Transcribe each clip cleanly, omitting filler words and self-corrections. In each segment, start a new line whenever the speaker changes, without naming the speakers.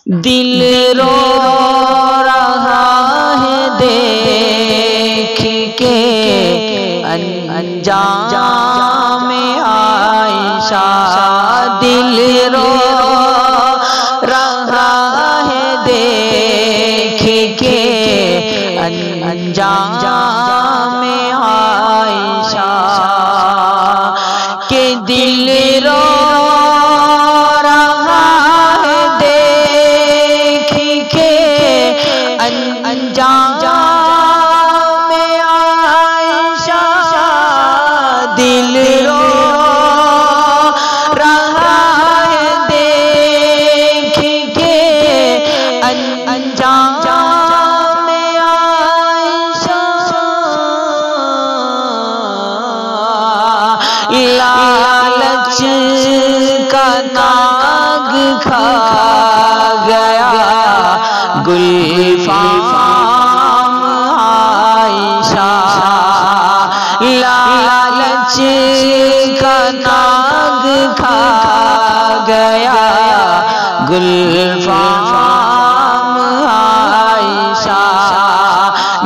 دل رو رہا ہے دیکھ کے انجام عائشہ، دل رو رہا ہے دیکھ کے انجام عائشہ، کہ دل رو رہا ہے دیکھ کے انجام عائشہ، دل رو رہا ہے دیکھ کے انجام لالچ کا ناگ کھا گیا گلفام عائشہ، لالچ کا ناگ کھا گیا گلفام عائشہ،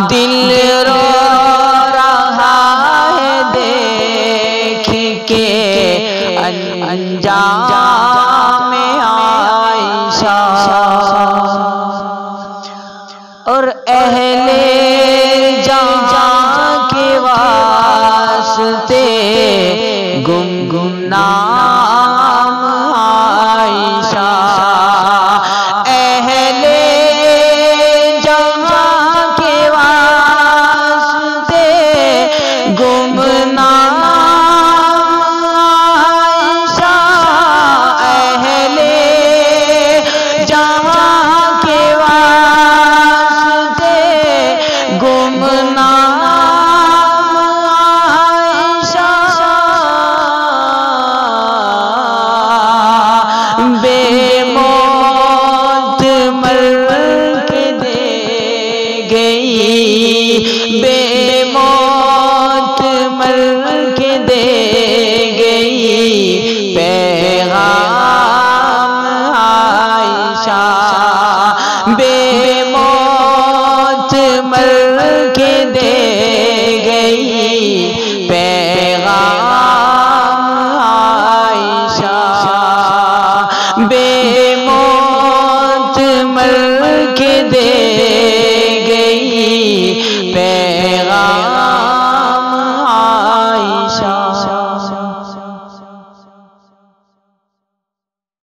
دل رو انجام عائشہ، اور اہل جہاں کے واسطے گمنام عائشہ، اہل جہاں کے واسطے گمنام بے موت مر کے دے گئی پیغام عائشہ، بے موت مر کے دے گئی پیغام عائشہ، بے موت مر کے دے